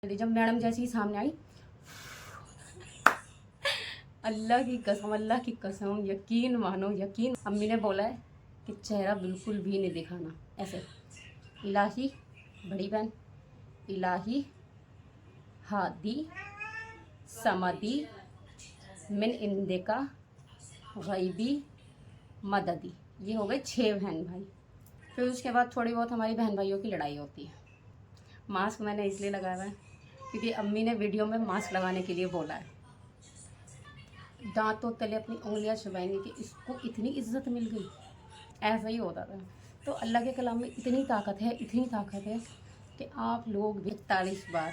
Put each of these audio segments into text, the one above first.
जब मैडम जैसे ही सामने आई, अल्लाह की कसम यकीन मानो, यकीन। अम्मी ने बोला है कि चेहरा बिल्कुल भी नहीं दिखाना, ऐसे। इलाही बड़ी बहन, इलाही हादी समदी मिन इंदिका गैबी मददी। ये हो गए 6 बहन भाई। फिर उसके बाद थोड़ी बहुत हमारी बहन भाइयों की लड़ाई होती है। मास्क मैंने इसलिए लगाया हुआ है क्योंकि अम्मी ने वीडियो में मास्क लगाने के लिए बोला है। दांतों तले अपनी उंगलियां चबाएंगे कि इसको इतनी इज्जत मिल गई, ऐसा ही होता था। तो अल्लाह के कलाम में इतनी ताकत है, इतनी ताकत है कि आप लोग भी 41 बार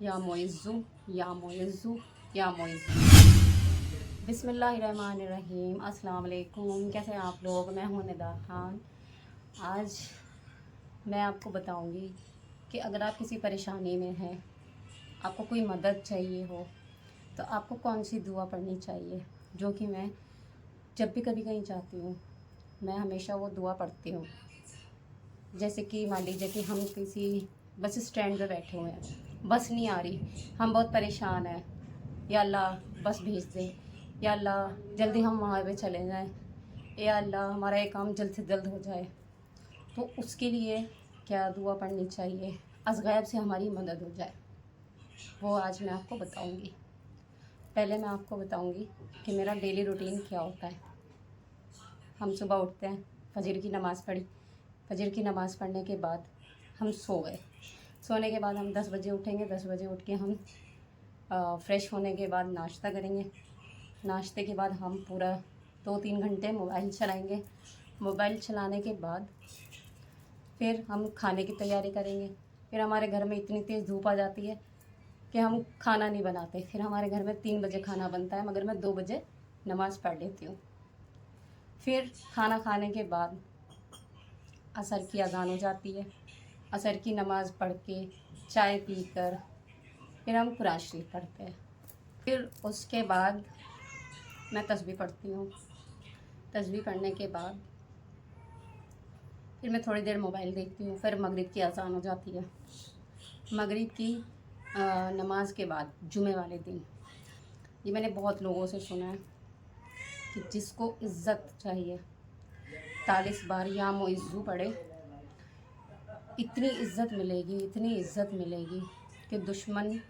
या मोइज़्ज़ू या मोइज़्ज़ू या मोइज़्ज़ू। बिस्मिल्लाहिर्रहमानिर्रहीम। अस्सलाम वालेकुम। कैसे हैं आप लोग? मैं हूं निदा खान। आज मैं आपको बताऊंगी कि अगर आप किसी परेशानी में हैं, आपको कोई मदद चाहिए हो, तो आपको कौन सी दुआ पढ़नी चाहिए। जो कि मैं जब भी कभी कहीं जाती हूँ, मैं हमेशा वो दुआ पढ़ती हूँ। जैसे कि मान लीजिए कि हम किसी बस स्टैंड पे बैठे हुए हैं, बस नहीं आ रही, हम बहुत परेशान हैं। या अल्लाह बस भेज दे, या अल्लाह जल्दी हम वहाँ पे चले जाएं, या अल्लाह हमारा ये काम जल्द से जल्द हो जाए। तो उसके लिए क्या दुआ पढ़नी चाहिए, अज़गैब से हमारी मदद हो जाए, वो आज मैं आपको बताऊंगी। पहले मैं आपको बताऊंगी कि मेरा डेली रूटीन क्या होता है। हम सुबह उठते हैं, फजर की नमाज़ पढ़ी, फजर की नमाज़ पढ़ने के बाद हम सो गए। सोने के बाद हम 10 बजे उठेंगे। 10 बजे उठ के हम फ़्रेश होने के बाद नाश्ता करेंगे। नाश्ते के बाद हम पूरा 2-3 घंटे मोबाइल चलाएंगे। मोबाइल चलाने के बाद फिर हम खाने की तैयारी करेंगे। फिर हमारे घर में इतनी तेज़ धूप आ जाती है कि हम खाना नहीं बनाते। फिर हमारे घर में 3 बजे खाना बनता है, मगर मैं 2 बजे नमाज़ पढ़ लेती हूँ। फिर खाना खाने के बाद असर की अज़ान हो जाती है। असर की नमाज़ पढ़ के चाय पीकर फिर हम कुरान शरीफ पढ़ते हैं। फिर उसके बाद मैं तस्बीह पढ़ती हूँ। तस्बीह पढ़ने के बाद फिर मैं थोड़ी देर मोबाइल देखती हूँ। फिर मगरिब की अज़ान हो जाती है। मगरिब की नमाज के बाद जुमे वाले दिन, ये मैंने बहुत लोगों से सुना है कि जिसको इज़्ज़त चाहिए 41 बार या मोइज़्ज़ू पढ़े, इतनी इज़्ज़त मिलेगी, इतनी इज़्ज़त मिलेगी कि दुश्मन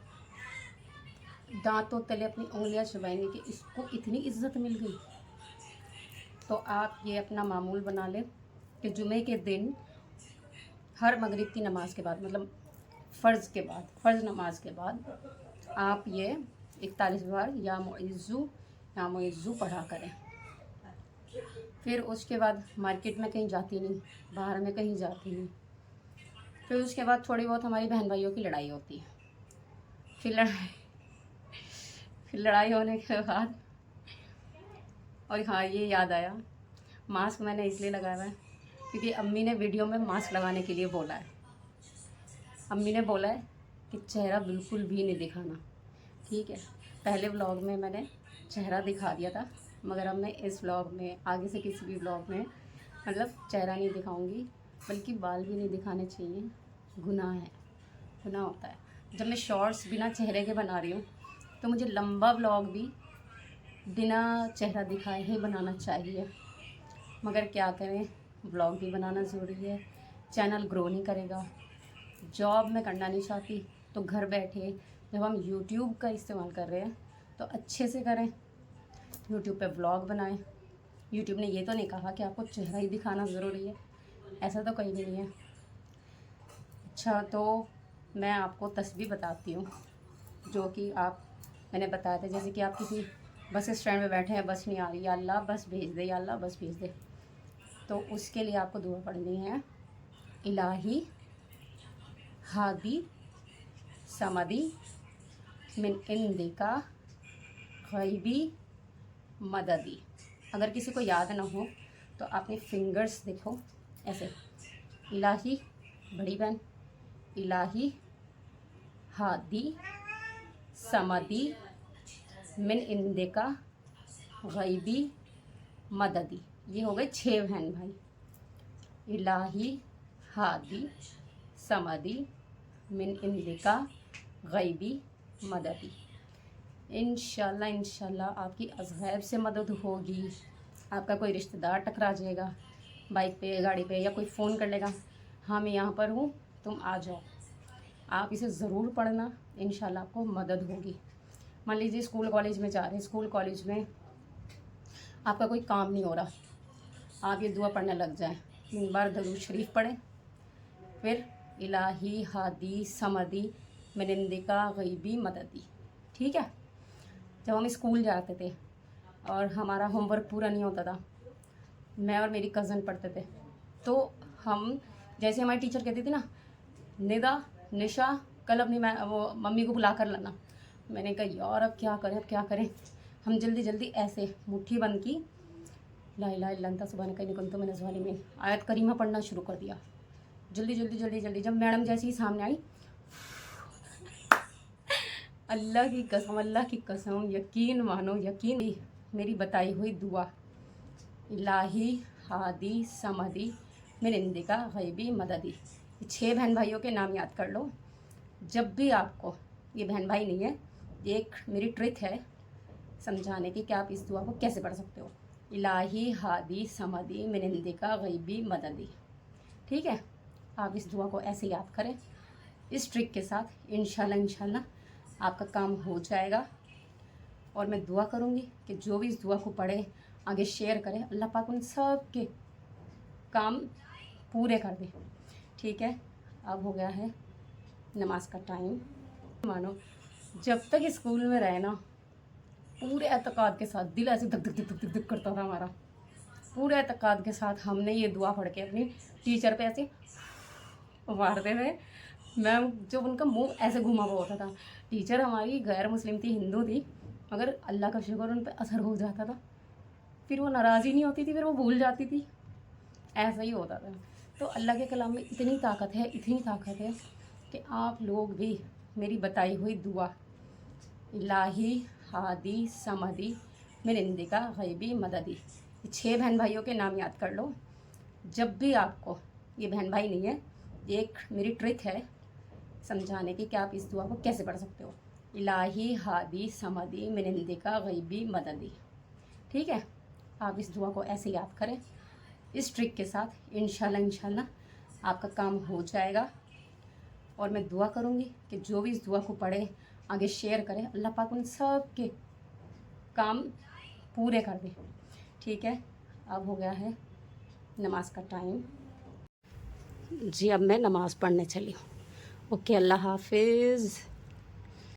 दांतों तले अपनी उंगलियां चबाएंगे कि इसको इतनी इज़्ज़त मिल गई। तो आप ये अपना मामूल बना लें कि जुमे के दिन हर मगरिब की नमाज़ के बाद, मतलब फ़र्ज़ के बाद, फ़र्ज़ नमाज के बाद आप ये 41 बार या मोइज़्ज़ू पढ़ा करें। फिर उसके बाद मार्केट में कहीं जाती नहीं, बाहर में कहीं जाती नहीं। फिर उसके बाद थोड़ी बहुत हमारी बहन भाइयों की लड़ाई होती है। फिर लड़ाई होने के बाद, और हाँ ये याद आया, मास्क मैंने इसलिए लगाया हुआ है क्योंकि अम्मी ने वीडियो में मास्क लगाने के लिए बोला है। अम्मी ने बोला है कि चेहरा बिल्कुल भी नहीं दिखाना, ठीक है। पहले व्लॉग में मैंने चेहरा दिखा दिया था, मगर अब मैं इस व्लॉग में, आगे से किसी भी व्लॉग में मतलब चेहरा नहीं दिखाऊंगी, बल्कि बाल भी नहीं दिखाने चाहिए। गुनाह है, गुनाह होता है। जब मैं शॉर्ट्स बिना चेहरे के बना रही हूँ, तो मुझे लंबा व्लॉग भी बिना चेहरा दिखाए ही बनाना चाहिए। मगर क्या करें, व्लॉग भी बनाना ज़रूरी है, चैनल ग्रो नहीं करेगा। जॉब मैं करना नहीं चाहती, तो घर बैठे जब हम यूट्यूब का इस्तेमाल कर रहे हैं तो अच्छे से करें, यूट्यूब पे व्लॉग बनाएं। यूट्यूब ने ये तो नहीं कहा कि आपको चेहरा ही दिखाना ज़रूरी है, ऐसा तो कहीं भी नहीं है। अच्छा, तो मैं आपको तस्बीह बताती हूँ जो कि आप मैंने बताया था। जैसे कि आप किसी बस स्टैंड में बैठे हैं, बस नहीं आ रही, या अल्लाह बस भेज दे, या अल्लाह बस भेज दे, तो उसके लिए आपको दुआ पढ़नी है। इलाही हादी समदी मिन इंदिका गैबी मददी। अगर किसी को याद ना हो तो अपने फिंगर्स देखो, ऐसे। इलाही बड़ी बहन, इलाही हादी समदी मिन इंदिका गैबी मददी। ये हो गए 6 बहन भाई। इलाही हादी समदी मिन इंदिका गैबी मददी। इंशाल्लाह इंशाल्लाह आपकी अज़गैब से मदद होगी। आपका कोई रिश्तेदार टकरा जाएगा बाइक पे गाड़ी पे, या कोई फ़ोन कर लेगा, हाँ मैं यहाँ पर हूँ तुम आ जाओ, आप इसे ज़रूर पढ़ना, इंशाल्लाह आपको मदद होगी। मान लीजिए स्कूल कॉलेज में जा रहे हैं, स्कूल कॉलेज में आपका कोई काम नहीं हो रहा, आप ये दुआ पढ़ने लग जाएं। 3 बार दरूद शरीफ पढ़ें, फिर इलाही हादी समदी मिनिंदिका गैबी मददी। ठीक है। जब हम स्कूल जाते थे और हमारा होमवर्क पूरा नहीं होता था, मैं और मेरी कज़न पढ़ते थे, तो हम जैसे हमारी टीचर कहती थी ना, निदा निशा कल अपनी वो मम्मी को बुला कर लाना। मैंने कहा यार अब क्या करें, अब क्या करें। हम जल्दी जल्दी ऐसे मुट्ठी बंद की, ला इलाहा इल्ला अंता सुब्हानका इन्नी कुन्तु मिनज़ ज़ालिमीन, आयत करीमा पढ़ना शुरू कर दिया। जल्दी जल्दी जल्दी जल्दी। जब मैडम जैसे ही सामने आई, अल्लाह की कसम, अल्लाह की कसम, यकीन मानो यकीन, मेरी बताई हुई दुआ इलाही हादी समदी मिनिंदिका गैबी मददी। 6 बहन भाइयों के नाम याद कर लो। जब भी आपको, ये बहन भाई नहीं है, ये एक मेरी ट्रिक है समझाने की कि आप इस दुआ को कैसे पढ़ सकते हो। इलाही हादी समदी मिनिंदिका गैबी मददी। ठीक है। आप इस दुआ को ऐसे याद करें, इस ट्रिक के साथ इंशाल्लाह इंशाल्लाह आपका काम हो जाएगा। और मैं दुआ करूँगी कि जो भी इस दुआ को पढ़े आगे शेयर करें, अल्लाह पाक उन सब के काम पूरे कर दे। ठीक है। अब हो गया है नमाज का टाइम। मानो जब तक स्कूल में रहे ना, पूरे एतकाद के साथ दिल ऐसे धक धक धक धक धक करता था हमारा। पूरे एतकाद के साथ हमने ये दुआ पढ़ के अपनी टीचर पे ऐसे मारते थे। मैम जब उनका मुंह ऐसे घुमा हुआ होता था, टीचर हमारी गैर मुस्लिम थी, हिंदू थी, मगर अल्लाह का शुक्र उन पर असर हो जाता था। फिर वो नाराज़ ही नहीं होती थी, फिर वो भूल जाती थी। ऐसा ही होता था। तो अल्लाह के कलाम में इतनी ताकत है, इतनी ताकत है कि आप लोग भी मेरी बताई हुई दुआ इलाही हादी समदी मिनिंदिका गैबी मददी, 6 बहन भाइयों के नाम याद कर लो। जब भी आपको, ये बहन भाई नहीं है, ये एक मेरी ट्रिक है समझाने की कि आप इस दुआ को कैसे पढ़ सकते हो। इलाही हादी समदी मिनिंदिका गैबी मददी। ठीक है। आप इस दुआ को ऐसे याद करें, इस ट्रिक के साथ इंशाल्लाह इंशाल्लाह आपका काम हो जाएगा। और मैं दुआ करूँगी कि जो भी इस दुआ को पढ़े आगे शेयर करें, अल्लाह पाक उन सब के काम पूरे कर दे। ठीक है। अब हो गया है नमाज का टाइम। जी अब मैं नमाज़ पढ़ने चली हूँ। ओके, अल्लाह हाफिज़।